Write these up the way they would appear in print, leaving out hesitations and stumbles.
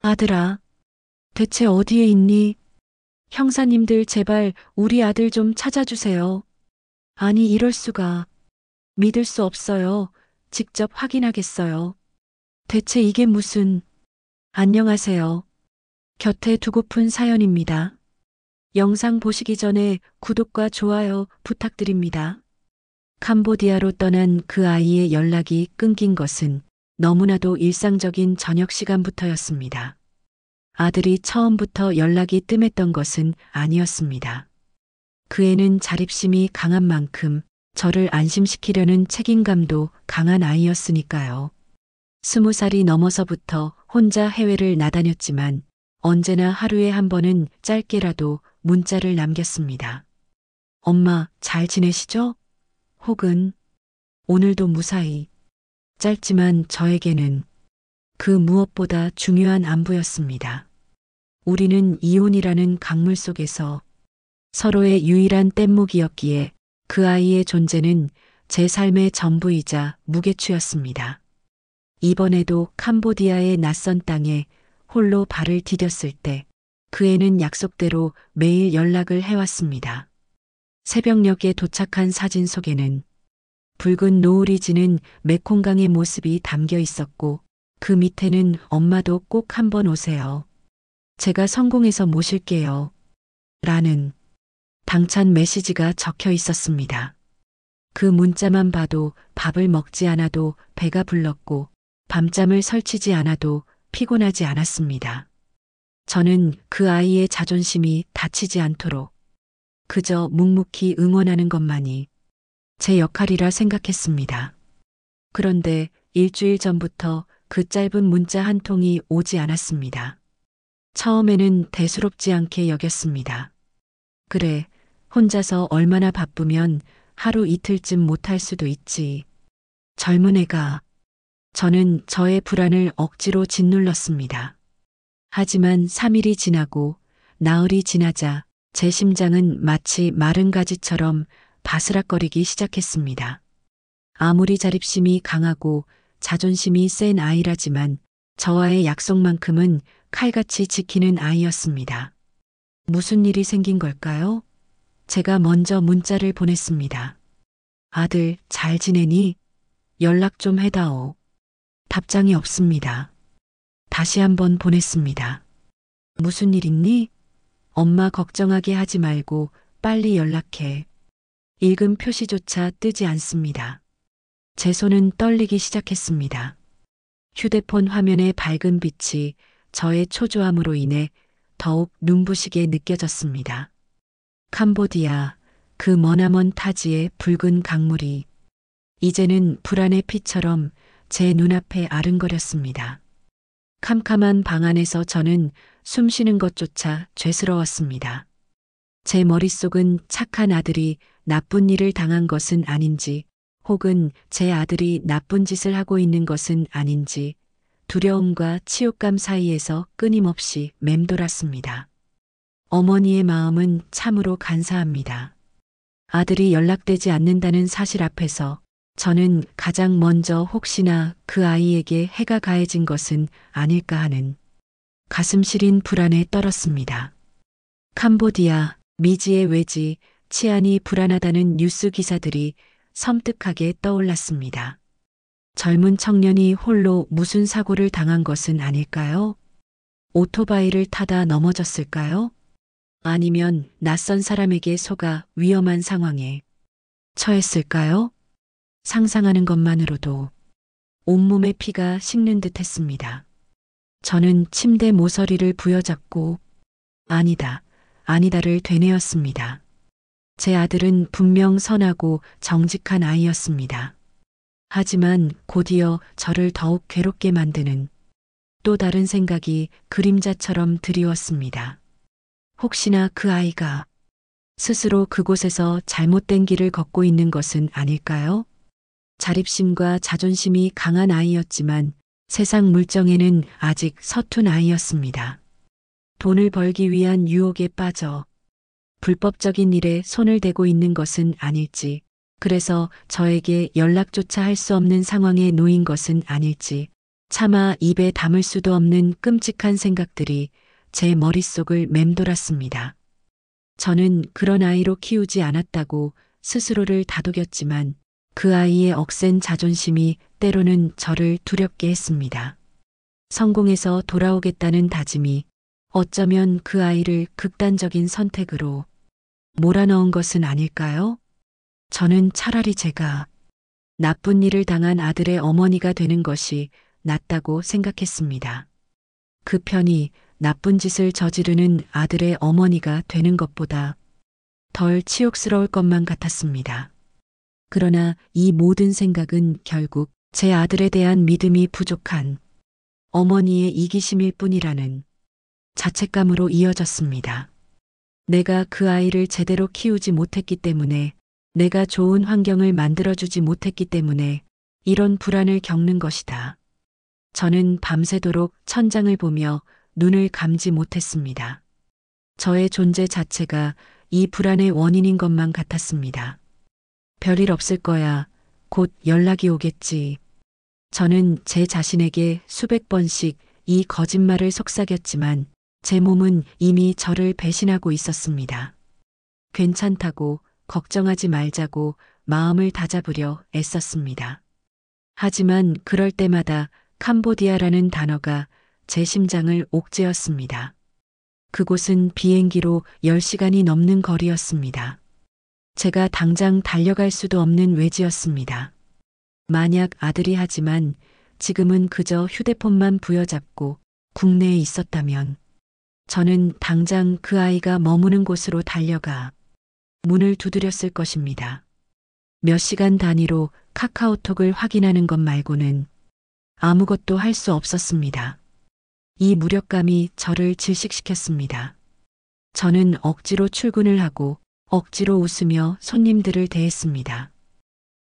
아들아, 대체 어디에 있니? 형사님들 제발 우리 아들 좀 찾아주세요. 아니, 이럴 수가. 믿을 수 없어요. 직접 확인하겠어요. 대체 이게 무슨... 안녕하세요. 곁에 두고픈 사연입니다. 영상 보시기 전에 구독과 좋아요 부탁드립니다. 캄보디아로 떠난 그 아이의 연락이 끊긴 것은 너무나도 일상적인 저녁 시간부터였습니다. 아들이 처음부터 연락이 뜸했던 것은 아니었습니다. 그 애는 자립심이 강한 만큼 저를 안심시키려는 책임감도 강한 아이였으니까요. 20살이 넘어서부터 혼자 해외를 나다녔지만 언제나 하루에 한 번은 짧게라도 문자를 남겼습니다. 엄마, 잘 지내시죠? 혹은 오늘도 무사히. 짧지만 저에게는 그 무엇보다 중요한 안부였습니다. 우리는 이혼이라는 강물 속에서 서로의 유일한 뗏목이었기에 그 아이의 존재는 제 삶의 전부이자 무게추였습니다. 이번에도 캄보디아의 낯선 땅에 홀로 발을 디뎠을 때 그 애는 약속대로 매일 연락을 해왔습니다. 새벽녘에 도착한 사진 속에는 붉은 노을이 지는 메콩강의 모습이 담겨 있었고 그 밑에는 엄마도 꼭 한번 오세요. 제가 성공해서 모실게요. 라는 당찬 메시지가 적혀 있었습니다. 그 문자만 봐도 밥을 먹지 않아도 배가 불렀고 밤잠을 설치지 않아도 피곤하지 않았습니다. 저는 그 아이의 자존심이 다치지 않도록 그저 묵묵히 응원하는 것만이 제 역할이라 생각했습니다. 그런데 일주일 전부터 그 짧은 문자 한 통이 오지 않았습니다. 처음에는 대수롭지 않게 여겼습니다. 그래, 혼자서 얼마나 바쁘면 하루 이틀쯤 못할 수도 있지. 젊은 애가. 저는 저의 불안을 억지로 짓눌렀습니다. 하지만 3일이 지나고 나흘이 지나자 제 심장은 마치 마른 가지처럼 바스락거리기 시작했습니다. 아무리 자립심이 강하고 자존심이 센 아이라지만 저와의 약속만큼은 칼같이 지키는 아이였습니다. 무슨 일이 생긴 걸까요? 제가 먼저 문자를 보냈습니다. 아들, 잘 지내니? 연락 좀 해다오. 답장이 없습니다. 다시 한번 보냈습니다. 무슨 일 있니? 엄마 걱정하게 하지 말고 빨리 연락해. 읽음 표시조차 뜨지 않습니다. 제 손은 떨리기 시작했습니다. 휴대폰 화면의 밝은 빛이 저의 초조함으로 인해 더욱 눈부시게 느껴졌습니다. 캄보디아, 그 머나먼 타지의 붉은 강물이 이제는 불안의 피처럼 제 눈앞에 아른거렸습니다. 캄캄한 방 안에서 저는 숨 쉬는 것조차 죄스러웠습니다. 제 머릿속은 착한 아들이 나쁜 일을 당한 것은 아닌지, 혹은 제 아들이 나쁜 짓을 하고 있는 것은 아닌지, 두려움과 치욕감 사이에서 끊임없이 맴돌았습니다. 어머니의 마음은 참으로 간사합니다. 아들이 연락되지 않는다는 사실 앞에서 저는 가장 먼저 혹시나 그 아이에게 해가 가해진 것은 아닐까 하는 가슴 시린 불안에 떨었습니다. 캄보디아, 미지의 외지, 치안이 불안하다는 뉴스 기사들이 섬뜩하게 떠올랐습니다. 젊은 청년이 홀로 무슨 사고를 당한 것은 아닐까요? 오토바이를 타다 넘어졌을까요? 아니면 낯선 사람에게 속아 위험한 상황에 처했을까요? 상상하는 것만으로도 온몸의 피가 식는 듯 했습니다. 저는 침대 모서리를 부여잡고 아니다, 아니다를 되뇌었습니다. 제 아들은 분명 선하고 정직한 아이였습니다. 하지만 곧이어 저를 더욱 괴롭게 만드는 또 다른 생각이 그림자처럼 드리웠습니다. 혹시나 그 아이가 스스로 그곳에서 잘못된 길을 걷고 있는 것은 아닐까요? 자립심과 자존심이 강한 아이였지만 세상 물정에는 아직 서툰 아이였습니다. 돈을 벌기 위한 유혹에 빠져 불법적인 일에 손을 대고 있는 것은 아닐지, 그래서 저에게 연락조차 할 수 없는 상황에 놓인 것은 아닐지 차마 입에 담을 수도 없는 끔찍한 생각들이 제 머릿속을 맴돌았습니다. 저는 그런 아이로 키우지 않았다고 스스로를 다독였지만 그 아이의 억센 자존심이 때로는 저를 두렵게 했습니다. 성공해서 돌아오겠다는 다짐이 어쩌면 그 아이를 극단적인 선택으로 몰아넣은 것은 아닐까요? 저는 차라리 제가 나쁜 일을 당한 아들의 어머니가 되는 것이 낫다고 생각했습니다. 그 편이 나쁜 짓을 저지르는 아들의 어머니가 되는 것보다 덜 치욕스러울 것만 같았습니다. 그러나 이 모든 생각은 결국 제 아들에 대한 믿음이 부족한 어머니의 이기심일 뿐이라는 자책감으로 이어졌습니다. 내가 그 아이를 제대로 키우지 못했기 때문에, 내가 좋은 환경을 만들어주지 못했기 때문에 이런 불안을 겪는 것이다. 저는 밤새도록 천장을 보며 눈을 감지 못했습니다. 저의 존재 자체가 이 불안의 원인인 것만 같았습니다. 별일 없을 거야. 곧 연락이 오겠지. 저는 제 자신에게 수백 번씩 이 거짓말을 속삭였지만 제 몸은 이미 저를 배신하고 있었습니다. 괜찮다고, 걱정하지 말자고 마음을 다잡으려 애썼습니다. 하지만 그럴 때마다 캄보디아라는 단어가 제 심장을 옥죄었습니다. 그곳은 비행기로 10시간이 넘는 거리였습니다. 제가 당장 달려갈 수도 없는 외지였습니다. 만약 아들이 하지만 지금은 그저 휴대폰만 부여잡고 국내에 있었다면 저는 당장 그 아이가 머무는 곳으로 달려가 문을 두드렸을 것입니다. 몇 시간 단위로 카카오톡을 확인하는 것 말고는 아무것도 할 수 없었습니다. 이 무력감이 저를 질식시켰습니다. 저는 억지로 출근을 하고 억지로 웃으며 손님들을 대했습니다.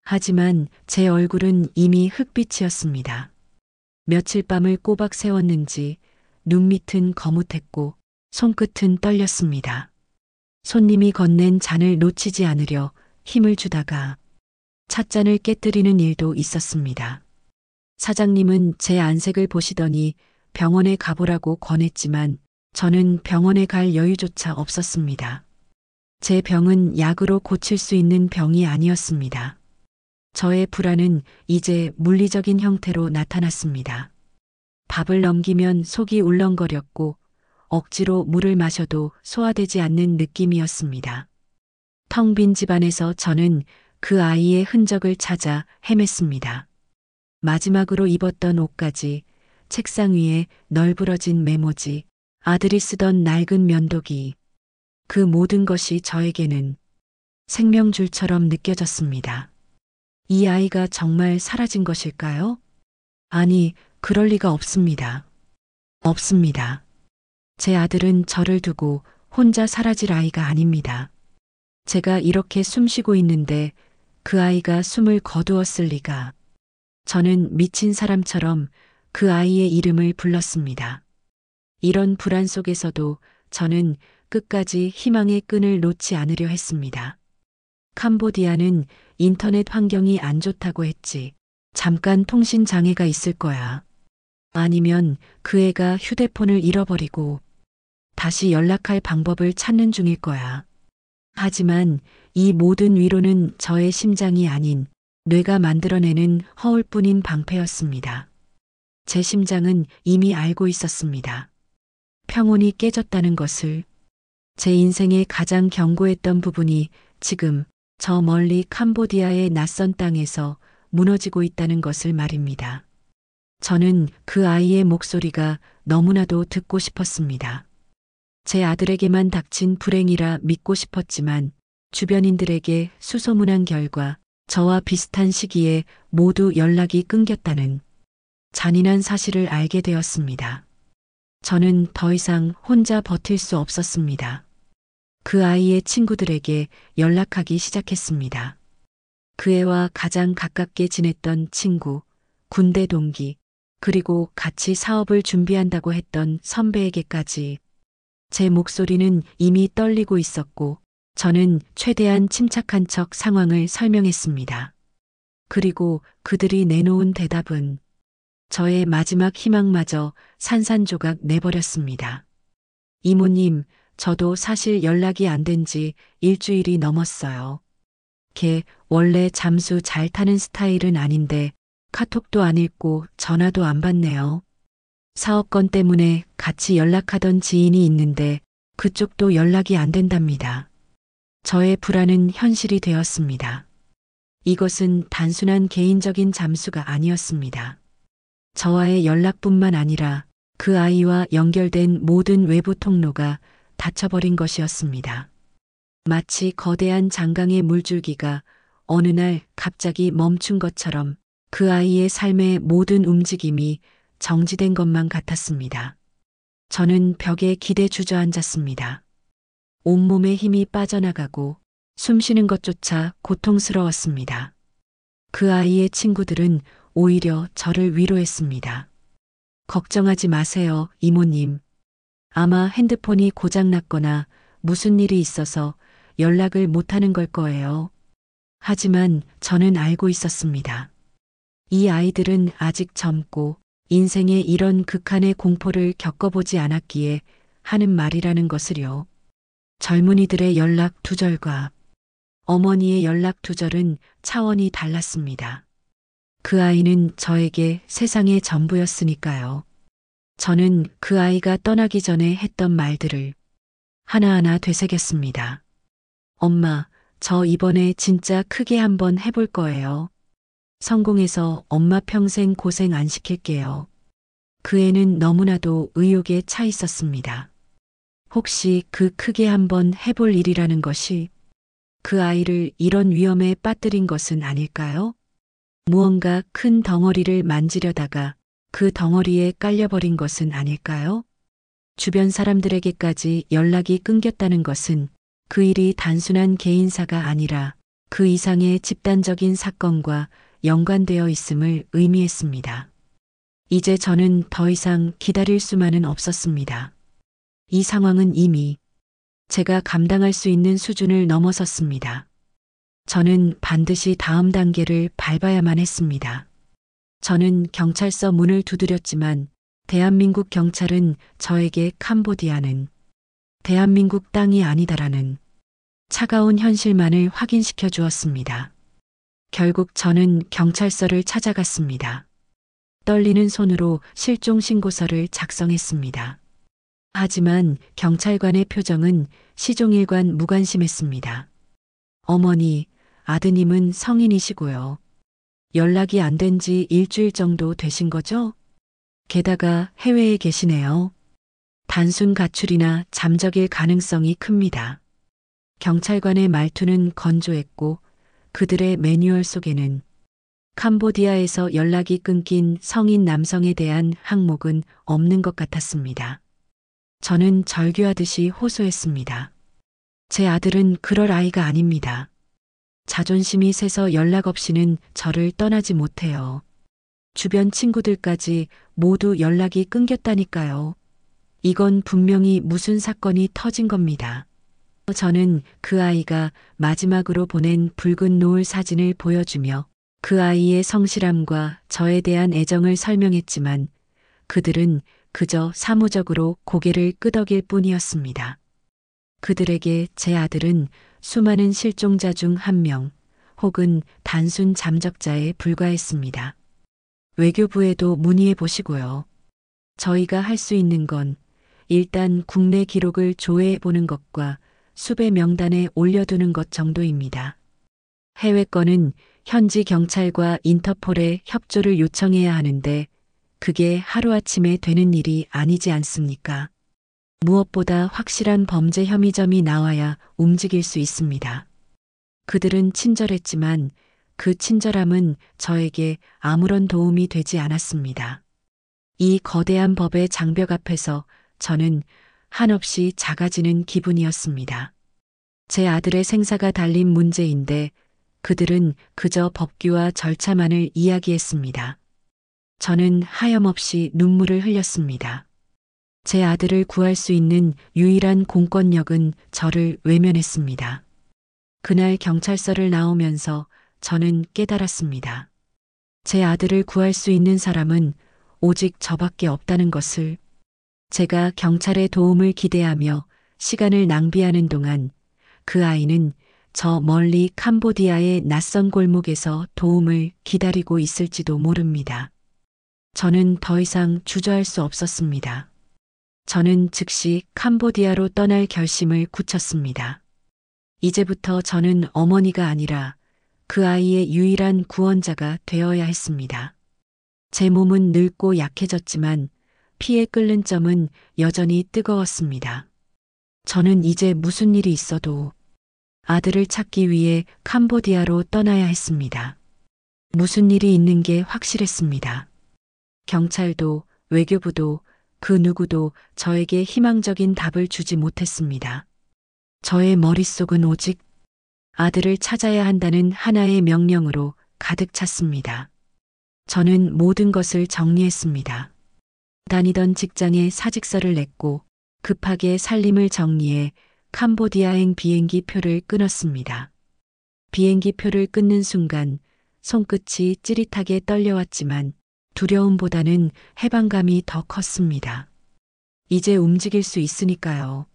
하지만 제 얼굴은 이미 흑빛이었습니다. 며칠 밤을 꼬박 세웠는지 눈밑은 거뭇했고 손끝은 떨렸습니다. 손님이 건넨 잔을 놓치지 않으려 힘을 주다가 찻잔을 깨뜨리는 일도 있었습니다. 사장님은 제 안색을 보시더니 병원에 가보라고 권했지만 저는 병원에 갈 여유조차 없었습니다. 제 병은 약으로 고칠 수 있는 병이 아니었습니다. 저의 불안은 이제 물리적인 형태로 나타났습니다. 밥을 넘기면 속이 울렁거렸고 억지로 물을 마셔도 소화되지 않는 느낌이었습니다. 텅 빈 집안에서 저는 그 아이의 흔적을 찾아 헤맸습니다. 마지막으로 입었던 옷까지, 책상 위에 널브러진 메모지, 아들이 쓰던 낡은 면도기, 그 모든 것이 저에게는 생명줄처럼 느껴졌습니다. 이 아이가 정말 사라진 것일까요? 아니, 그럴 리가 없습니다. 없습니다. 제 아들은 저를 두고 혼자 사라질 아이가 아닙니다. 제가 이렇게 숨쉬고 있는데 그 아이가 숨을 거두었을 리가. 저는 미친 사람처럼 그 아이의 이름을 불렀습니다. 이런 불안 속에서도 저는 끝까지 희망의 끈을 놓지 않으려 했습니다. 캄보디아는 인터넷 환경이 안 좋다고 했지. 잠깐 통신 장애가 있을 거야. 아니면 그 애가 휴대폰을 잃어버리고 다시 연락할 방법을 찾는 중일 거야. 하지만 이 모든 위로는 저의 심장이 아닌 뇌가 만들어내는 허울뿐인 방패였습니다. 제 심장은 이미 알고 있었습니다. 평온이 깨졌다는 것을. 제 인생의 가장 견고했던 부분이 지금 저 멀리 캄보디아의 낯선 땅에서 무너지고 있다는 것을 말입니다. 저는 그 아이의 목소리가 너무나도 듣고 싶었습니다. 제 아들에게만 닥친 불행이라 믿고 싶었지만 주변인들에게 수소문한 결과 저와 비슷한 시기에 모두 연락이 끊겼다는 잔인한 사실을 알게 되었습니다. 저는 더 이상 혼자 버틸 수 없었습니다. 그 아이의 친구들에게 연락하기 시작했습니다. 그 애와 가장 가깝게 지냈던 친구, 군대 동기, 그리고 같이 사업을 준비한다고 했던 선배에게까지. 제 목소리는 이미 떨리고 있었고 저는 최대한 침착한 척 상황을 설명했습니다. 그리고 그들이 내놓은 대답은 저의 마지막 희망마저 산산조각 내버렸습니다. 이모님, 저도 사실 연락이 안 된 지 일주일이 넘었어요. 걔 원래 잠수 잘 타는 스타일은 아닌데 카톡도 안 읽고 전화도 안 받네요. 사업 건 때문에 같이 연락하던 지인이 있는데 그쪽도 연락이 안 된답니다. 저의 불안은 현실이 되었습니다. 이것은 단순한 개인적인 잠수가 아니었습니다. 저와의 연락뿐만 아니라 그 아이와 연결된 모든 외부 통로가 닫혀버린 것이었습니다. 마치 거대한 장강의 물줄기가 어느 날 갑자기 멈춘 것처럼 그 아이의 삶의 모든 움직임이 정지된 것만 같았습니다. 저는 벽에 기대 주저앉았습니다. 온몸에 힘이 빠져나가고 숨쉬는 것조차 고통스러웠습니다. 그 아이의 친구들은 오히려 저를 위로했습니다. 걱정하지 마세요, 이모님. 아마 핸드폰이 고장났거나 무슨 일이 있어서 연락을 못하는 걸 거예요. 하지만 저는 알고 있었습니다. 이 아이들은 아직 젊고 인생에 이런 극한의 공포를 겪어보지 않았기에 하는 말이라는 것을요. 젊은이들의 연락 두절과 어머니의 연락 두절은 차원이 달랐습니다. 그 아이는 저에게 세상의 전부였으니까요. 저는 그 아이가 떠나기 전에 했던 말들을 하나하나 되새겼습니다. 엄마, 저 이번에 진짜 크게 한번 해볼 거예요. 성공해서 엄마 평생 고생 안 시킬게요. 그 애는 너무나도 의욕에 차 있었습니다. 혹시 그 크게 한번 해볼 일이라는 것이 그 아이를 이런 위험에 빠뜨린 것은 아닐까요? 무언가 큰 덩어리를 만지려다가 그 덩어리에 깔려버린 것은 아닐까요? 주변 사람들에게까지 연락이 끊겼다는 것은 그 일이 단순한 개인사가 아니라 그 이상의 집단적인 사건과 연관되어 있음을 의미했습니다. 이제 저는 더 이상 기다릴 수만은 없었습니다. 이 상황은 이미 제가 감당할 수 있는 수준을 넘어섰습니다. 저는 반드시 다음 단계를 밟아야만 했습니다. 저는 경찰서 문을 두드렸지만 대한민국 경찰은 저에게 캄보디아는 대한민국 땅이 아니다라는 차가운 현실만을 확인시켜 주었습니다. 결국 저는 경찰서를 찾아갔습니다. 떨리는 손으로 실종 신고서를 작성했습니다. 하지만 경찰관의 표정은 시종일관 무관심했습니다. 어머니, 아드님은 성인이시고요. 연락이 안 된 지 일주일 정도 되신 거죠? 게다가 해외에 계시네요. 단순 가출이나 잠적일 가능성이 큽니다. 경찰관의 말투는 건조했고 그들의 매뉴얼 속에는 캄보디아에서 연락이 끊긴 성인 남성에 대한 항목은 없는 것 같았습니다. 저는 절규하듯이 호소했습니다. 제 아들은 그럴 아이가 아닙니다. 자존심이 세서 연락 없이는 저를 떠나지 못해요. 주변 친구들까지 모두 연락이 끊겼다니까요. 이건 분명히 무슨 사건이 터진 겁니다. 저는 그 아이가 마지막으로 보낸 붉은 노을 사진을 보여주며 그 아이의 성실함과 저에 대한 애정을 설명했지만 그들은 그저 사무적으로 고개를 끄덕일 뿐이었습니다. 그들에게 제 아들은 수많은 실종자 중 한 명 혹은 단순 잠적자에 불과했습니다. 외교부에도 문의해 보시고요. 저희가 할 수 있는 건 일단 국내 기록을 조회해 보는 것과 수배 명단에 올려두는 것 정도입니다. 해외 건은 현지 경찰과 인터폴에 협조를 요청해야 하는데 그게 하루아침에 되는 일이 아니지 않습니까? 무엇보다 확실한 범죄 혐의점이 나와야 움직일 수 있습니다. 그들은 친절했지만 그 친절함은 저에게 아무런 도움이 되지 않았습니다. 이 거대한 법의 장벽 앞에서 저는 한없이 작아지는 기분이었습니다. 제 아들의 생사가 달린 문제인데 그들은 그저 법규와 절차만을 이야기했습니다. 저는 하염없이 눈물을 흘렸습니다. 제 아들을 구할 수 있는 유일한 공권력은 저를 외면했습니다. 그날 경찰서를 나오면서 저는 깨달았습니다. 제 아들을 구할 수 있는 사람은 오직 저밖에 없다는 것을. 제가 경찰의 도움을 기대하며 시간을 낭비하는 동안 그 아이는 저 멀리 캄보디아의 낯선 골목에서 도움을 기다리고 있을지도 모릅니다. 저는 더 이상 주저할 수 없었습니다. 저는 즉시 캄보디아로 떠날 결심을 굳혔습니다. 이제부터 저는 어머니가 아니라 그 아이의 유일한 구원자가 되어야 했습니다. 제 몸은 늙고 약해졌지만 피에 끓는 점은 여전히 뜨거웠습니다. 저는 이제 무슨 일이 있어도 아들을 찾기 위해 캄보디아로 떠나야 했습니다. 무슨 일이 있는 게 확실했습니다. 경찰도 외교부도 그 누구도 저에게 희망적인 답을 주지 못했습니다. 저의 머릿속은 오직 아들을 찾아야 한다는 하나의 명령으로 가득 찼습니다. 저는 모든 것을 정리했습니다. 다니던 직장에 사직서를 냈고 급하게 살림을 정리해 캄보디아행 비행기 표를 끊었습니다. 비행기 표를 끊는 순간 손끝이 찌릿하게 떨려왔지만 두려움보다는 해방감이 더 컸습니다. 이제 움직일 수 있으니까요.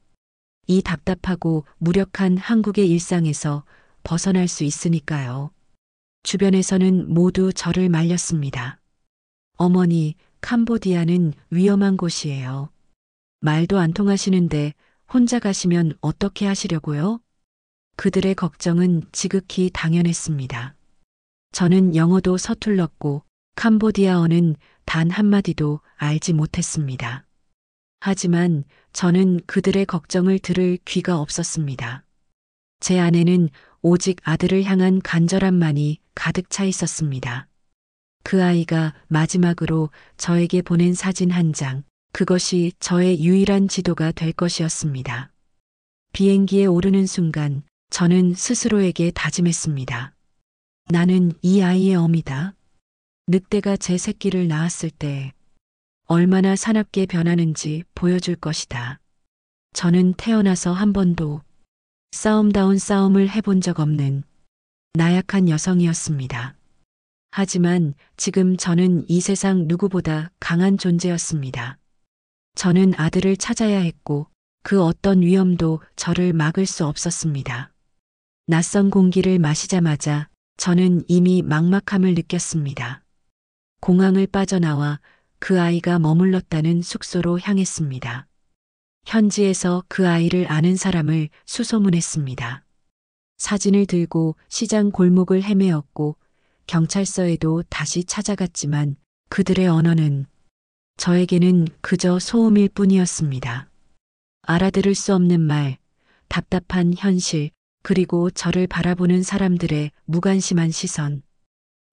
이 답답하고 무력한 한국의 일상에서 벗어날 수 있으니까요. 주변에서는 모두 저를 말렸습니다. 어머니, 캄보디아는 위험한 곳이에요. 말도 안 통하시는데 혼자 가시면 어떻게 하시려고요? 그들의 걱정은 지극히 당연했습니다. 저는 영어도 서툴렀고 캄보디아어는 단 한마디도 알지 못했습니다. 하지만 저는 그들의 걱정을 들을 귀가 없었습니다. 제 안에는 오직 아들을 향한 간절함만이 가득 차 있었습니다. 그 아이가 마지막으로 저에게 보낸 사진 한 장, 그것이 저의 유일한 지도가 될 것이었습니다. 비행기에 오르는 순간 저는 스스로에게 다짐했습니다. 나는 이 아이의 어미다. 늑대가 제 새끼를 낳았을 때 얼마나 사납게 변하는지 보여줄 것이다. 저는 태어나서 한 번도 싸움다운 싸움을 해본 적 없는 나약한 여성이었습니다. 하지만 지금 저는 이 세상 누구보다 강한 존재였습니다. 저는 아들을 찾아야 했고 그 어떤 위험도 저를 막을 수 없었습니다. 낯선 공기를 마시자마자 저는 이미 막막함을 느꼈습니다. 공항을 빠져나와 그 아이가 머물렀다는 숙소로 향했습니다. 현지에서 그 아이를 아는 사람을 수소문했습니다. 사진을 들고 시장 골목을 헤매었고 경찰서에도 다시 찾아갔지만 그들의 언어는 저에게는 그저 소음일 뿐이었습니다. 알아들을 수 없는 말, 답답한 현실, 그리고 저를 바라보는 사람들의 무관심한 시선.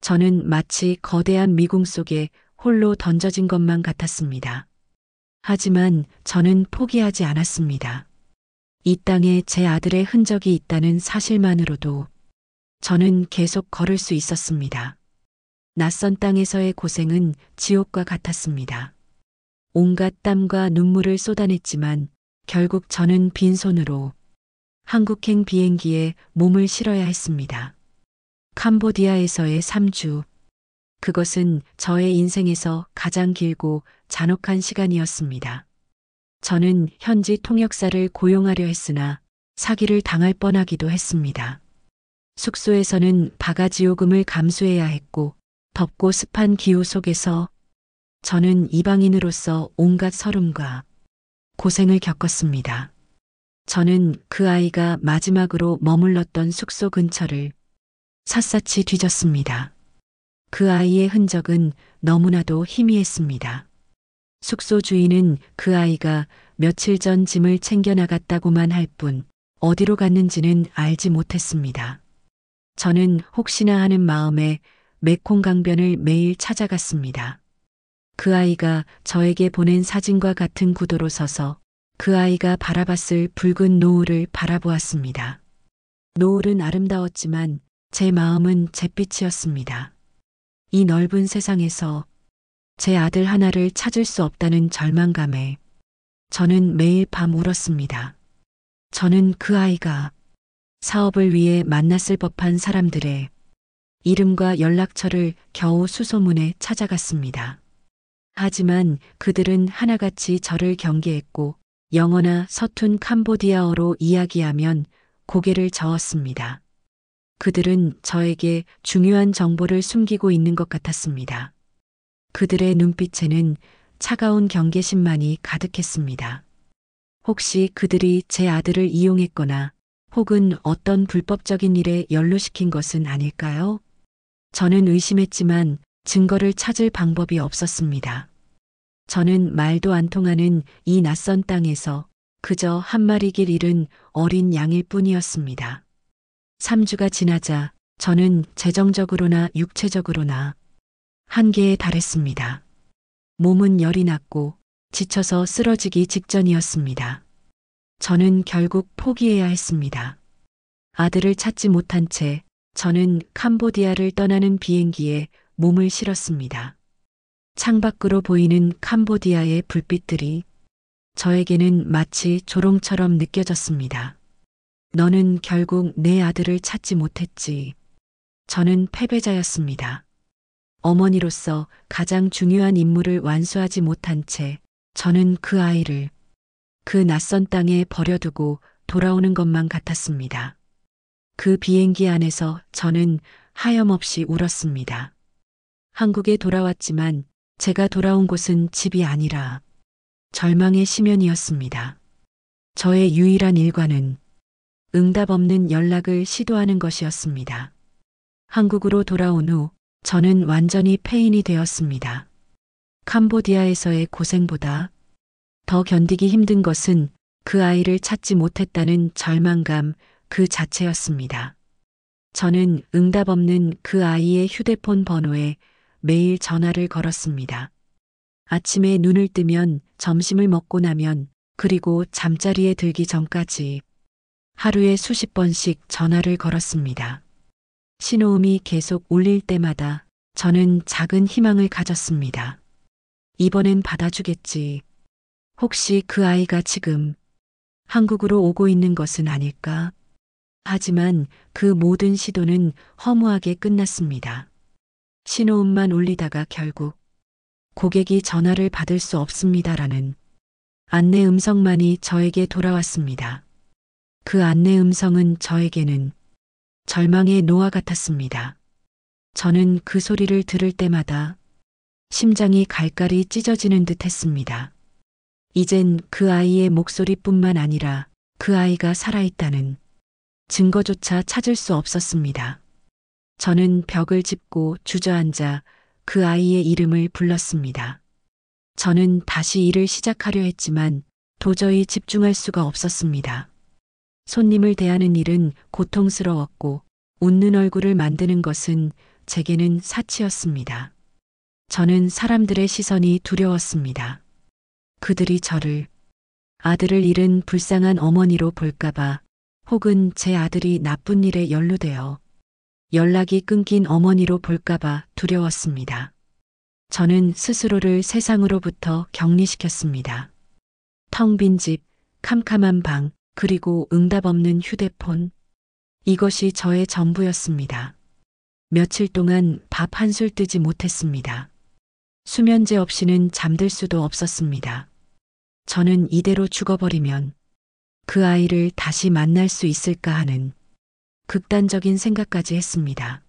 저는 마치 거대한 미궁 속에 홀로 던져진 것만 같았습니다. 하지만 저는 포기하지 않았습니다. 이 땅에 제 아들의 흔적이 있다는 사실만으로도 저는 계속 걸을 수 있었습니다. 낯선 땅에서의 고생은 지옥과 같았습니다. 온갖 땀과 눈물을 쏟아냈지만 결국 저는 빈손으로 한국행 비행기에 몸을 실어야 했습니다. 캄보디아에서의 3주. 그것은 저의 인생에서 가장 길고 잔혹한 시간이었습니다. 저는 현지 통역사를 고용하려 했으나 사기를 당할 뻔하기도 했습니다. 숙소에서는 바가지요금을 감수해야 했고 덥고 습한 기후 속에서 저는 이방인으로서 온갖 서름과 고생을 겪었습니다. 저는 그 아이가 마지막으로 머물렀던 숙소 근처를 샅샅이 뒤졌습니다. 그 아이의 흔적은 너무나도 희미했습니다. 숙소 주인은 그 아이가 며칠 전 짐을 챙겨 나갔다고만 할 뿐 어디로 갔는지는 알지 못했습니다. 저는 혹시나 하는 마음에 메콩강변을 매일 찾아갔습니다. 그 아이가 저에게 보낸 사진과 같은 구도로 서서 그 아이가 바라봤을 붉은 노을을 바라보았습니다. 노을은 아름다웠지만 제 마음은 잿빛이었습니다. 이 넓은 세상에서 제 아들 하나를 찾을 수 없다는 절망감에 저는 매일 밤 울었습니다. 저는 그 아이가 사업을 위해 만났을 법한 사람들의 이름과 연락처를 겨우 수소문해 찾아갔습니다. 하지만 그들은 하나같이 저를 경계했고 영어나 서툰 캄보디아어로 이야기하면 고개를 저었습니다. 그들은 저에게 중요한 정보를 숨기고 있는 것 같았습니다. 그들의 눈빛에는 차가운 경계심만이 가득했습니다. 혹시 그들이 제 아들을 이용했거나 혹은 어떤 불법적인 일에 연루시킨 것은 아닐까요? 저는 의심했지만 증거를 찾을 방법이 없었습니다. 저는 말도 안 통하는 이 낯선 땅에서 그저 한 마리 길 잃은 어린 양일 뿐이었습니다. 3주가 지나자 저는 재정적으로나 육체적으로나 한계에 달했습니다. 몸은 열이 났고 지쳐서 쓰러지기 직전이었습니다. 저는 결국 포기해야 했습니다. 아들을 찾지 못한 채 저는 캄보디아를 떠나는 비행기에 몸을 실었습니다. 창밖으로 보이는 캄보디아의 불빛들이 저에게는 마치 조롱처럼 느껴졌습니다. 너는 결국 내 아들을 찾지 못했지. 저는 패배자였습니다. 어머니로서 가장 중요한 임무를 완수하지 못한 채 저는 그 아이를 그 낯선 땅에 버려두고 돌아오는 것만 같았습니다. 그 비행기 안에서 저는 하염없이 울었습니다. 한국에 돌아왔지만 제가 돌아온 곳은 집이 아니라 절망의 심연이었습니다. 저의 유일한 일과는 응답 없는 연락을 시도하는 것이었습니다. 한국으로 돌아온 후 저는 완전히 폐인이 되었습니다. 캄보디아에서의 고생보다 더 견디기 힘든 것은 그 아이를 찾지 못했다는 절망감 그 자체였습니다. 저는 응답 없는 그 아이의 휴대폰 번호에 매일 전화를 걸었습니다. 아침에 눈을 뜨면, 점심을 먹고 나면, 그리고 잠자리에 들기 전까지 하루에 수십 번씩 전화를 걸었습니다. 신호음이 계속 울릴 때마다 저는 작은 희망을 가졌습니다. 이번엔 받아주겠지. 혹시 그 아이가 지금 한국으로 오고 있는 것은 아닐까? 하지만 그 모든 시도는 허무하게 끝났습니다. 신호음만 울리다가 결국 고객이 전화를 받을 수 없습니다라는 안내 음성만이 저에게 돌아왔습니다. 그 안내 음성은 저에게는 절망의 노화 같았습니다. 저는 그 소리를 들을 때마다 심장이 갈갈이 찢어지는 듯 했습니다. 이젠 그 아이의 목소리뿐만 아니라 그 아이가 살아있다는 증거조차 찾을 수 없었습니다. 저는 벽을 짚고 주저앉아 그 아이의 이름을 불렀습니다. 저는 다시 일을 시작하려 했지만 도저히 집중할 수가 없었습니다. 손님을 대하는 일은 고통스러웠고 웃는 얼굴을 만드는 것은 제게는 사치였습니다. 저는 사람들의 시선이 두려웠습니다. 그들이 저를 아들을 잃은 불쌍한 어머니로 볼까봐 혹은 제 아들이 나쁜 일에 연루되어 연락이 끊긴 어머니로 볼까봐 두려웠습니다. 저는 스스로를 세상으로부터 격리시켰습니다. 텅 빈 집, 캄캄한 방, 그리고 응답 없는 휴대폰. 이것이 저의 전부였습니다. 며칠 동안 밥 한술 뜨지 못했습니다. 수면제 없이는 잠들 수도 없었습니다. 저는 이대로 죽어버리면 그 아이를 다시 만날 수 있을까 하는 극단적인 생각까지 했습니다.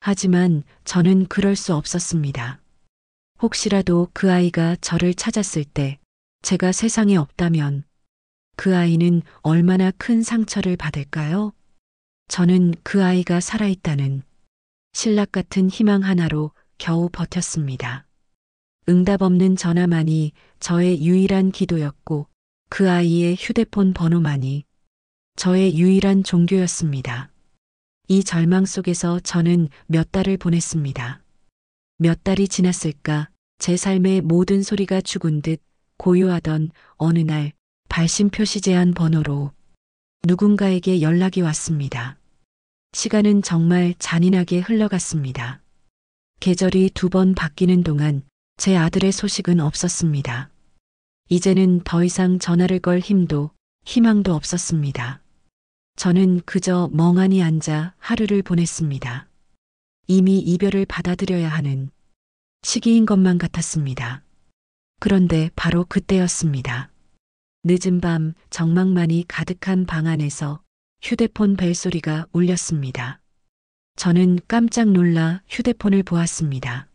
하지만 저는 그럴 수 없었습니다. 혹시라도 그 아이가 저를 찾았을 때 제가 세상에 없다면 그 아이는 얼마나 큰 상처를 받을까요? 저는 그 아이가 살아있다는 신락 같은 희망 하나로 겨우 버텼습니다. 응답 없는 전화만이 저의 유일한 기도였고 그 아이의 휴대폰 번호만이 저의 유일한 종교였습니다. 이 절망 속에서 저는 몇 달을 보냈습니다. 몇 달이 지났을까 제 삶의 모든 소리가 죽은 듯 고요하던 어느 날 발신 표시 제한 번호로 누군가에게 연락이 왔습니다. 시간은 정말 잔인하게 흘러갔습니다. 계절이 2번 바뀌는 동안 제 아들의 소식은 없었습니다. 이제는 더 이상 전화를 걸 힘도 희망도 없었습니다. 저는 그저 멍하니 앉아 하루를 보냈습니다. 이미 이별을 받아들여야 하는 시기인 것만 같았습니다. 그런데 바로 그때였습니다. 늦은 밤 정막만이 가득한 방 안에서 휴대폰 벨소리가 울렸습니다. 저는 깜짝 놀라 휴대폰을 보았습니다.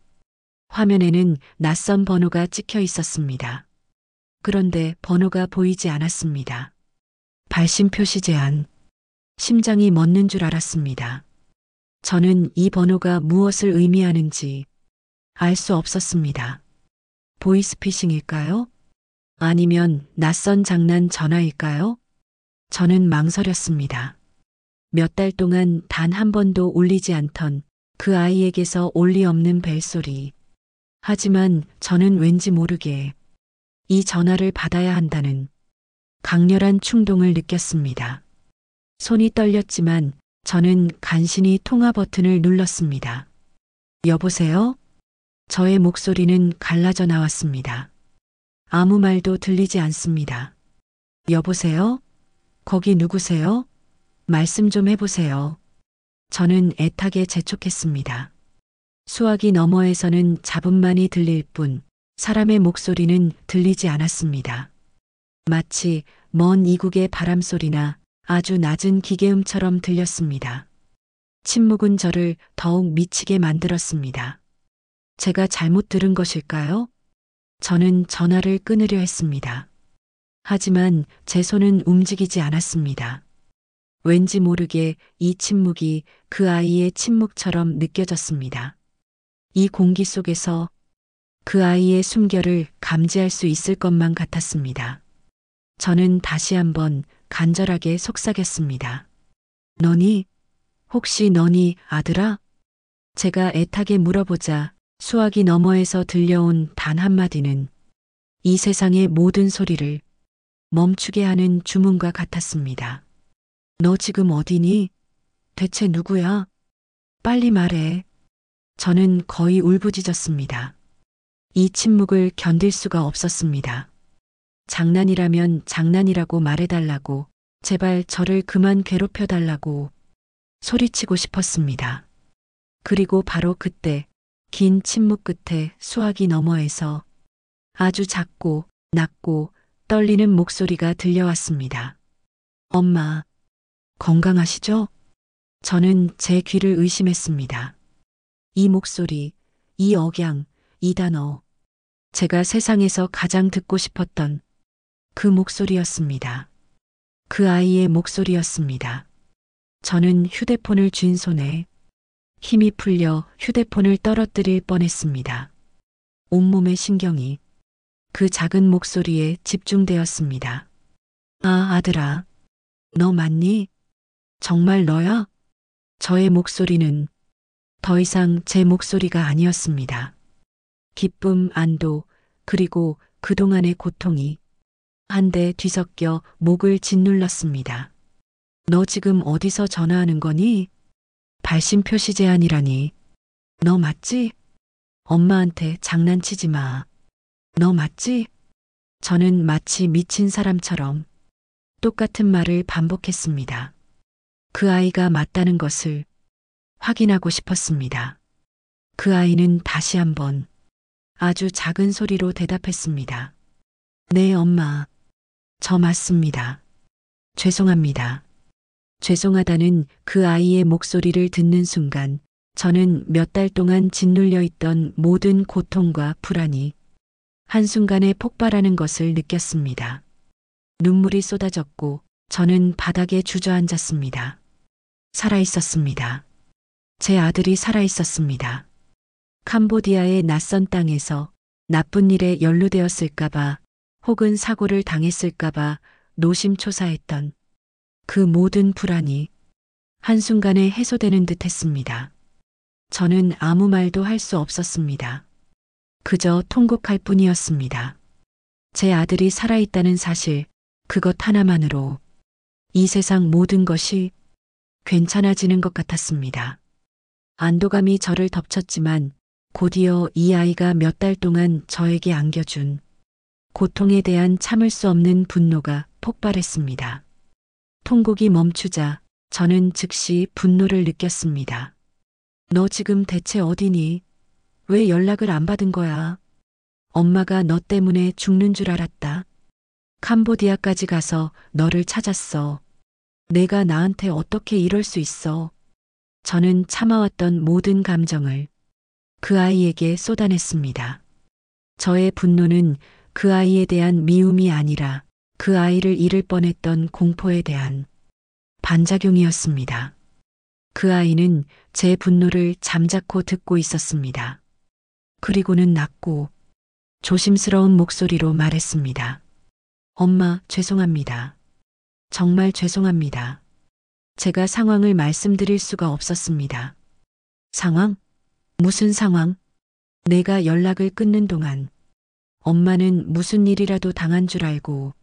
화면에는 낯선 번호가 찍혀 있었습니다. 그런데 번호가 보이지 않았습니다. 발신 표시 제한. 심장이 멎는 줄 알았습니다. 저는 이 번호가 무엇을 의미하는지 알 수 없었습니다. 보이스피싱일까요? 아니면 낯선 장난 전화일까요? 저는 망설였습니다. 몇 달 동안 단 한 번도 울리지 않던 그 아이에게서 올리 없는 벨소리. 하지만 저는 왠지 모르게 이 전화를 받아야 한다는 강렬한 충동을 느꼈습니다. 손이 떨렸지만 저는 간신히 통화 버튼을 눌렀습니다. 여보세요? 저의 목소리는 갈라져 나왔습니다. 아무 말도 들리지 않습니다. 여보세요? 거기 누구세요? 말씀 좀 해보세요. 저는 애타게 재촉했습니다. 수화기 너머에서는 잡음만이 들릴 뿐 사람의 목소리는 들리지 않았습니다. 마치 먼 이국의 바람소리나 아주 낮은 기계음처럼 들렸습니다. 침묵은 저를 더욱 미치게 만들었습니다. 제가 잘못 들은 것일까요? 저는 전화를 끊으려 했습니다. 하지만 제 손은 움직이지 않았습니다. 왠지 모르게 이 침묵이 그 아이의 침묵처럼 느껴졌습니다. 이 공기 속에서 그 아이의 숨결을 감지할 수 있을 것만 같았습니다. 저는 다시 한번 간절하게 속삭였습니다. 너니? 혹시 너니 아들아? 제가 애타게 물어보자 수화기 너머에서 들려온 단 한마디는 이 세상의 모든 소리를 멈추게 하는 주문과 같았습니다. 너 지금 어디니? 대체 누구야? 빨리 말해. 저는 거의 울부짖었습니다. 이 침묵을 견딜 수가 없었습니다. 장난이라면 장난이라고 말해달라고, 제발 저를 그만 괴롭혀달라고 소리치고 싶었습니다. 그리고 바로 그때 긴 침묵 끝에 수화기 너머에서 아주 작고 낮고 떨리는 목소리가 들려왔습니다. 엄마, 건강하시죠? 저는 제 귀를 의심했습니다. 이 목소리, 이 억양, 이 단어, 제가 세상에서 가장 듣고 싶었던 그 목소리였습니다. 그 아이의 목소리였습니다. 저는 휴대폰을 쥔 손에 힘이 풀려 휴대폰을 떨어뜨릴 뻔했습니다. 온몸의 신경이 그 작은 목소리에 집중되었습니다. 아, 아들아, 너 맞니? 정말 너야? 저의 목소리는 더 이상 제 목소리가 아니었습니다. 기쁨, 안도, 그리고 그동안의 고통이 한데 뒤섞여 목을 짓눌렀습니다. 너 지금 어디서 전화하는 거니? 발신 표시 제한이라니. 너 맞지? 엄마한테 장난치지 마. 너 맞지? 저는 마치 미친 사람처럼 똑같은 말을 반복했습니다. 그 아이가 맞다는 것을 확인하고 싶었습니다. 그 아이는 다시 한번 아주 작은 소리로 대답했습니다. 네, 엄마. 저 맞습니다. 죄송합니다. 죄송하다는 그 아이의 목소리를 듣는 순간 저는 몇 달 동안 짓눌려 있던 모든 고통과 불안이 한순간에 폭발하는 것을 느꼈습니다. 눈물이 쏟아졌고 저는 바닥에 주저앉았습니다. 살아있었습니다. 제 아들이 살아있었습니다. 캄보디아의 낯선 땅에서 나쁜 일에 연루되었을까봐 혹은 사고를 당했을까봐 노심초사했던 그 모든 불안이 한순간에 해소되는 듯 했습니다. 저는 아무 말도 할 수 없었습니다. 그저 통곡할 뿐이었습니다. 제 아들이 살아있다는 사실, 그것 하나만으로 이 세상 모든 것이 괜찮아지는 것 같았습니다. 안도감이 저를 덮쳤지만 곧이어 이 아이가 몇 달 동안 저에게 안겨준 고통에 대한 참을 수 없는 분노가 폭발했습니다. 통곡이 멈추자 저는 즉시 분노를 느꼈습니다. 너 지금 대체 어디니? 왜 연락을 안 받은 거야? 엄마가 너 때문에 죽는 줄 알았다. 캄보디아까지 가서 너를 찾았어. 내가 나한테 어떻게 이럴 수 있어. 저는 참아왔던 모든 감정을 그 아이에게 쏟아냈습니다. 저의 분노는 그 아이에 대한 미움이 아니라 그 아이를 잃을 뻔했던 공포에 대한 반작용이었습니다. 그 아이는 제 분노를 잠자코 듣고 있었습니다. 그리고는 낮고 조심스러운 목소리로 말했습니다. 엄마, 죄송합니다. 정말 죄송합니다. 제가 상황을 말씀드릴 수가 없었습니다. 상황? 무슨 상황? 내가 연락을 끊는 동안 엄마는 무슨 일이라도 당한 줄 알고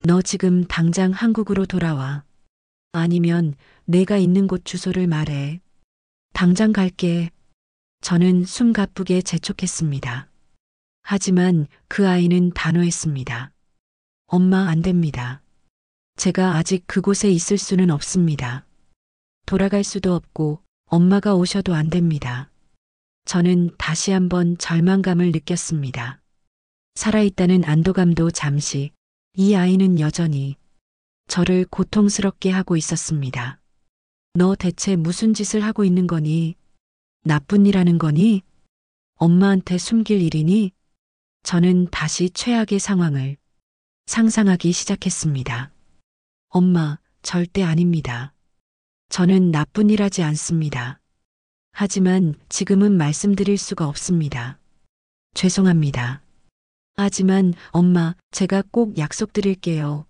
너 지금 당장 한국으로 돌아와. 아니면 내가 있는 곳 주소를 말해. 당장 갈게. 저는 숨가쁘게 재촉했습니다. 하지만 그 아이는 단호했습니다. 엄마, 안 됩니다. 제가 아직 그곳에 있을 수는 없습니다. 돌아갈 수도 없고 엄마가 오셔도 안 됩니다. 저는 다시 한번 절망감을 느꼈습니다. 살아있다는 안도감도 잠시, 이 아이는 여전히 저를 고통스럽게 하고 있었습니다. 너 대체 무슨 짓을 하고 있는 거니? 나쁜 일 하는 거니? 엄마한테 숨길 일이니? 저는 다시 최악의 상황을 상상하기 시작했습니다. 엄마, 절대 아닙니다. 저는 나쁜 일 하지 않습니다. 하지만 지금은 말씀드릴 수가 없습니다. 죄송합니다. 하지만 엄마, 제가 꼭 약속드릴게요.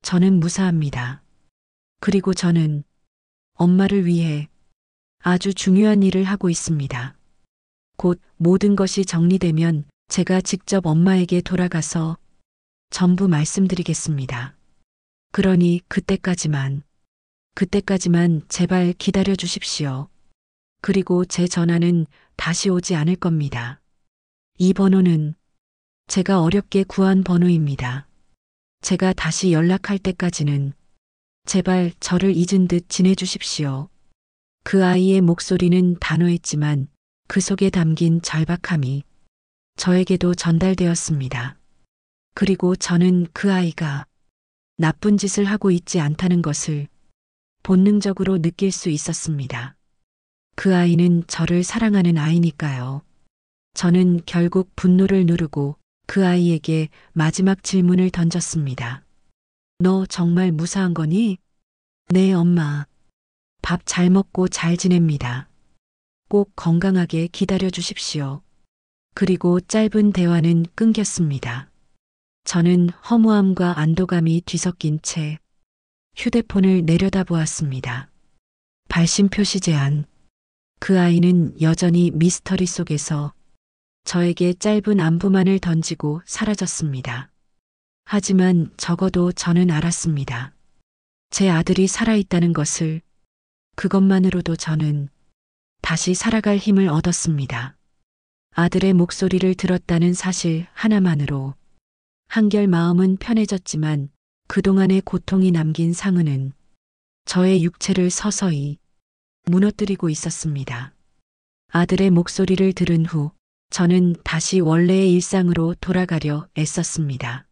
저는 무사합니다. 그리고 저는 엄마를 위해 아주 중요한 일을 하고 있습니다. 곧 모든 것이 정리되면 제가 직접 엄마에게 돌아가서 전부 말씀드리겠습니다. 그러니 그때까지만 제발 기다려 주십시오. 그리고 제 전화는 다시 오지 않을 겁니다. 이 번호는 제가 어렵게 구한 번호입니다. 제가 다시 연락할 때까지는 제발 저를 잊은 듯 지내주십시오. 그 아이의 목소리는 단호했지만 그 속에 담긴 절박함이 저에게도 전달되었습니다. 그리고 저는 그 아이가 나쁜 짓을 하고 있지 않다는 것을 본능적으로 느낄 수 있었습니다. 그 아이는 저를 사랑하는 아이니까요. 저는 결국 분노를 누르고 그 아이에게 마지막 질문을 던졌습니다. 너 정말 무사한 거니? 네, 엄마. 밥 잘 먹고 잘 지냅니다. 꼭 건강하게 기다려 주십시오. 그리고 짧은 대화는 끊겼습니다. 저는 허무함과 안도감이 뒤섞인 채 휴대폰을 내려다보았습니다. 발신 표시 제한. 그 아이는 여전히 미스터리 속에서 저에게 짧은 안부만을 던지고 사라졌습니다. 하지만 적어도 저는 알았습니다. 제 아들이 살아있다는 것을, 그것만으로도 저는 다시 살아갈 힘을 얻었습니다. 아들의 목소리를 들었다는 사실 하나만으로 한결 마음은 편해졌지만 그동안의 고통이 남긴 상흔은 저의 육체를 서서히 무너뜨리고 있었습니다. 아들의 목소리를 들은 후 저는 다시 원래의 일상으로 돌아가려 애썼습니다.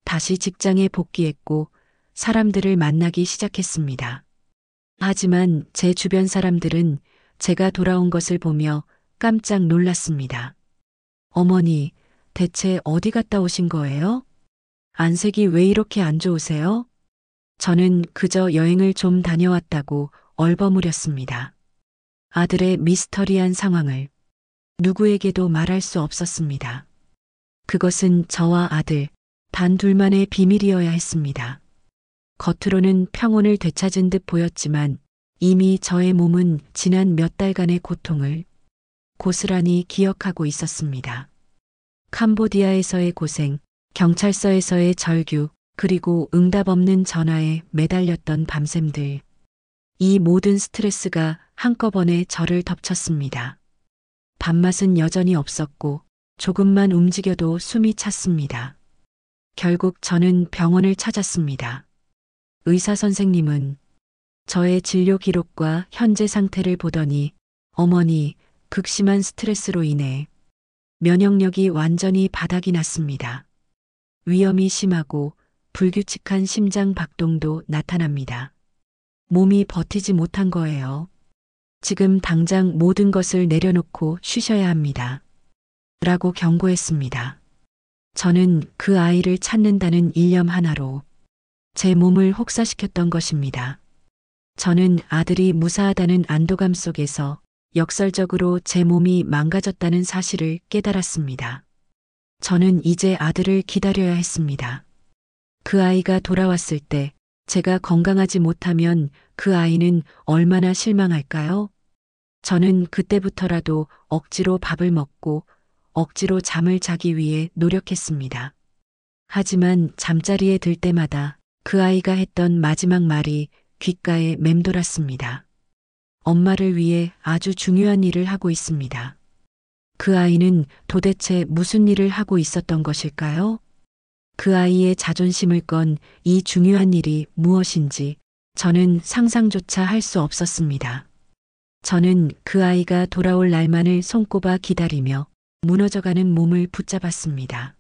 다시 직장에 복귀했고 사람들을 만나기 시작했습니다. 하지만 제 주변 사람들은 제가 돌아온 것을 보며 깜짝 놀랐습니다. 어머니, 대체 어디 갔다 오신 거예요? 안색이 왜 이렇게 안 좋으세요? 저는 그저 여행을 좀 다녀왔다고 얼버무렸습니다. 아들의 미스터리한 상황을 누구에게도 말할 수 없었습니다. 그것은 저와 아들 단 둘만의 비밀이어야 했습니다. 겉으로는 평온을 되찾은 듯 보였지만 이미 저의 몸은 지난 몇 달간의 고통을 고스란히 기억하고 있었습니다. 캄보디아에서의 고생, 경찰서에서의 절규, 그리고 응답 없는 전화에 매달렸던 밤샘들. 이 모든 스트레스가 한꺼번에 저를 덮쳤습니다. 밥맛은 여전히 없었고 조금만 움직여도 숨이 찼습니다. 결국 저는 병원을 찾았습니다. 의사 선생님은 저의 진료 기록과 현재 상태를 보더니 어머니, 극심한 스트레스로 인해 면역력이 완전히 바닥이 났습니다. 위염이 심하고 불규칙한 심장 박동도 나타납니다. 몸이 버티지 못한 거예요. 지금 당장 모든 것을 내려놓고 쉬셔야 합니다. 라고 경고했습니다. 저는 그 아이를 찾는다는 일념 하나로 제 몸을 혹사시켰던 것입니다. 저는 아들이 무사하다는 안도감 속에서 역설적으로 제 몸이 망가졌다는 사실을 깨달았습니다. 저는 이제 아들을 기다려야 했습니다. 그 아이가 돌아왔을 때 제가 건강하지 못하면 그 아이는 얼마나 실망할까요? 저는 그때부터라도 억지로 밥을 먹고 억지로 잠을 자기 위해 노력했습니다. 하지만 잠자리에 들 때마다 그 아이가 했던 마지막 말이 귓가에 맴돌았습니다. 엄마를 위해 아주 중요한 일을 하고 있습니다. 그 아이는 도대체 무슨 일을 하고 있었던 것일까요? 그 아이의 자존심을 건 이 중요한 일이 무엇인지 저는 상상조차 할 수 없었습니다. 저는 그 아이가 돌아올 날만을 손꼽아 기다리며 무너져가는 몸을 붙잡았습니다.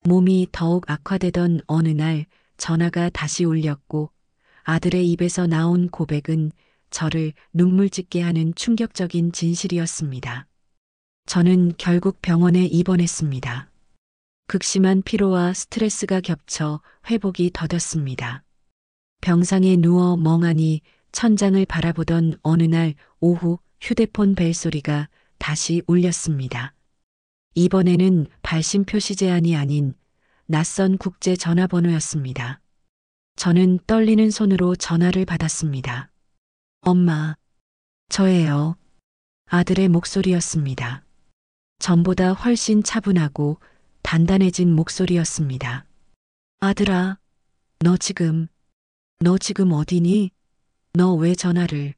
몸이 더욱 악화되던 어느 날 전화가 다시 울렸고 아들의 입에서 나온 고백은 저를 눈물 짓게 하는 충격적인 진실이었습니다. 저는 결국 병원에 입원했습니다. 극심한 피로와 스트레스가 겹쳐 회복이 더뎠습니다. 병상에 누워 멍하니 천장을 바라보던 어느 날 오후 휴대폰 벨소리가 다시 울렸습니다. 이번에는 발신 표시 제한이 아닌 낯선 국제 전화번호였습니다. 저는 떨리는 손으로 전화를 받았습니다. 엄마, 저예요. 아들의 목소리였습니다. 전보다 훨씬 차분하고 단단해진 목소리였습니다. 아들아, 너 지금 어디니? 너 왜 전화를?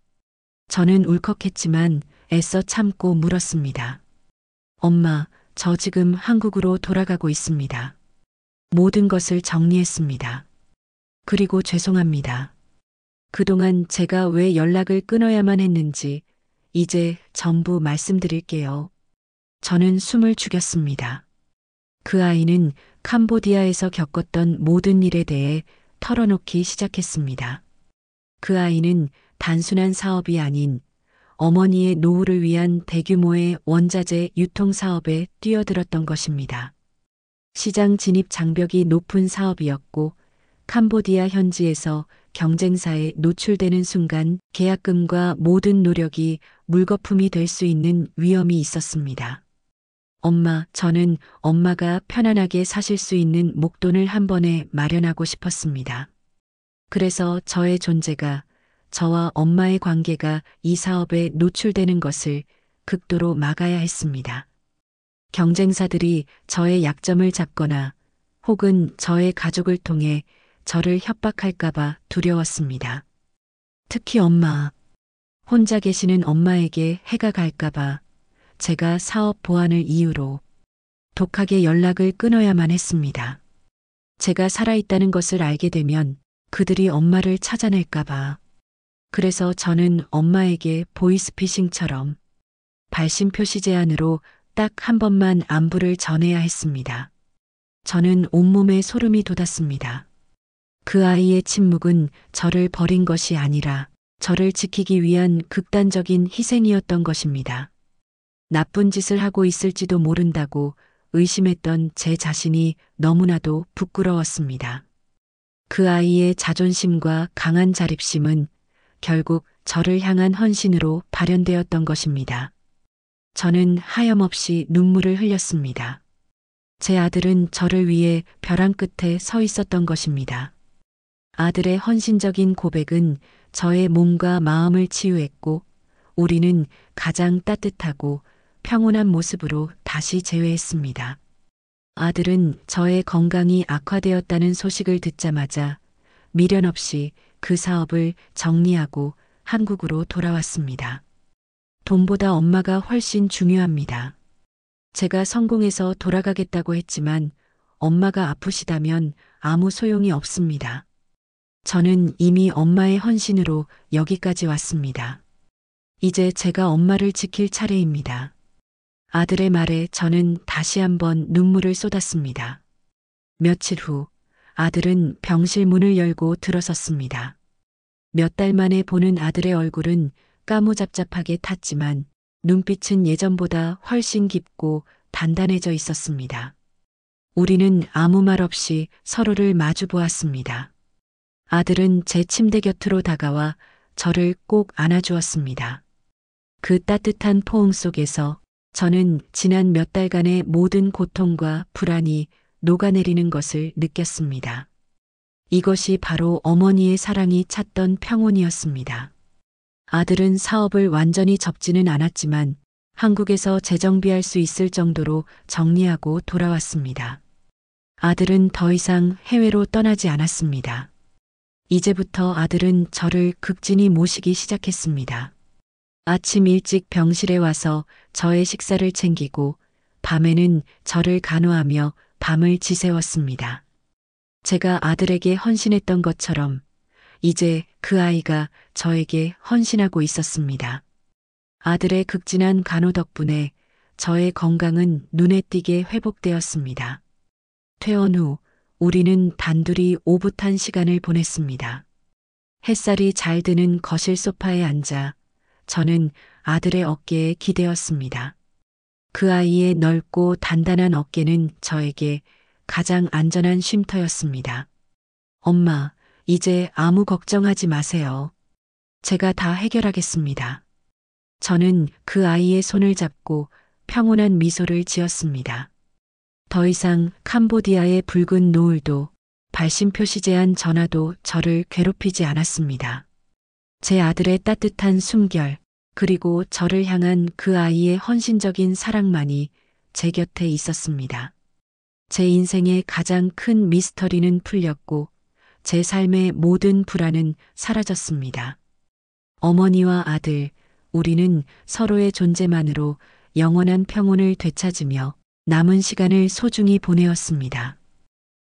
저는 울컥했지만 애써 참고 물었습니다. 엄마, 저 지금 한국으로 돌아가고 있습니다. 모든 것을 정리했습니다. 그리고 죄송합니다. 그동안 제가 왜 연락을 끊어야만 했는지 이제 전부 말씀드릴게요. 저는 숨을 죽였습니다. 그 아이는 캄보디아에서 겪었던 모든 일에 대해 털어놓기 시작했습니다. 그 아이는 단순한 사업이 아닌 어머니의 노후를 위한 대규모의 원자재 유통 사업에 뛰어들었던 것입니다. 시장 진입 장벽이 높은 사업이었고 캄보디아 현지에서 경쟁사에 노출되는 순간 계약금과 모든 노력이 물거품이 될 수 있는 위험이 있었습니다. 엄마, 저는 엄마가 편안하게 사실 수 있는 목돈을 한 번에 마련하고 싶었습니다. 그래서 저의 존재가, 저와 엄마의 관계가 이 사업에 노출되는 것을 극도로 막아야 했습니다. 경쟁사들이 저의 약점을 잡거나 혹은 저의 가족을 통해 저를 협박할까봐 두려웠습니다. 특히 엄마, 혼자 계시는 엄마에게 해가 갈까봐 제가 사업 보안을 이유로 독하게 연락을 끊어야만 했습니다. 제가 살아있다는 것을 알게 되면 그들이 엄마를 찾아낼까봐. 그래서 저는 엄마에게 보이스피싱처럼 발신 표시 제한으로 딱 한 번만 안부를 전해야 했습니다. 저는 온몸에 소름이 돋았습니다. 그 아이의 침묵은 저를 버린 것이 아니라 저를 지키기 위한 극단적인 희생이었던 것입니다. 나쁜 짓을 하고 있을지도 모른다고 의심했던 제 자신이 너무나도 부끄러웠습니다. 그 아이의 자존심과 강한 자립심은 결국 저를 향한 헌신으로 발현되었던 것입니다. 저는 하염없이 눈물을 흘렸습니다. 제 아들은 저를 위해 벼랑 끝에 서 있었던 것입니다. 아들의 헌신적인 고백은 저의 몸과 마음을 치유했고 우리는 가장 따뜻하고 평온한 모습으로 다시 재회했습니다. 아들은 저의 건강이 악화되었다는 소식을 듣자마자 미련 없이 그 사업을 정리하고 한국으로 돌아왔습니다. 돈보다 엄마가 훨씬 중요합니다. 제가 성공해서 돌아가겠다고 했지만 엄마가 아프시다면 아무 소용이 없습니다. 저는 이미 엄마의 헌신으로 여기까지 왔습니다. 이제 제가 엄마를 지킬 차례입니다. 아들의 말에 저는 다시 한번 눈물을 쏟았습니다. 며칠 후 아들은 병실 문을 열고 들어섰습니다. 몇 달 만에 보는 아들의 얼굴은 까무잡잡하게 탔지만 눈빛은 예전보다 훨씬 깊고 단단해져 있었습니다. 우리는 아무 말 없이 서로를 마주 보았습니다. 아들은 제 침대 곁으로 다가와 저를 꼭 안아주었습니다. 그 따뜻한 포옹 속에서 저는 지난 몇 달간의 모든 고통과 불안이 녹아내리는 것을 느꼈습니다. 이것이 바로 어머니의 사랑이 찾던 평온이었습니다. 아들은 사업을 완전히 접지는 않았지만 한국에서 재정비할 수 있을 정도로 정리하고 돌아왔습니다. 아들은 더 이상 해외로 떠나지 않았습니다. 이제부터 아들은 저를 극진히 모시기 시작했습니다. 아침 일찍 병실에 와서 저의 식사를 챙기고 밤에는 저를 간호하며 밤을 지새웠습니다. 제가 아들에게 헌신했던 것처럼 이제 그 아이가 저에게 헌신하고 있었습니다. 아들의 극진한 간호 덕분에 저의 건강은 눈에 띄게 회복되었습니다. 퇴원 후 우리는 단둘이 오붓한 시간을 보냈습니다. 햇살이 잘 드는 거실 소파에 앉아 저는 아들의 어깨에 기대었습니다. 그 아이의 넓고 단단한 어깨는 저에게 가장 안전한 쉼터였습니다. 엄마, 이제 아무 걱정하지 마세요. 제가 다 해결하겠습니다. 저는 그 아이의 손을 잡고 평온한 미소를 지었습니다. 더 이상 캄보디아의 붉은 노을도 발신 표시제한 전화도 저를 괴롭히지 않았습니다. 제 아들의 따뜻한 숨결, 그리고 저를 향한 그 아이의 헌신적인 사랑만이 제 곁에 있었습니다. 제 인생의 가장 큰 미스터리는 풀렸고 제 삶의 모든 불안은 사라졌습니다. 어머니와 아들, 우리는 서로의 존재만으로 영원한 평온을 되찾으며 남은 시간을 소중히 보내었습니다.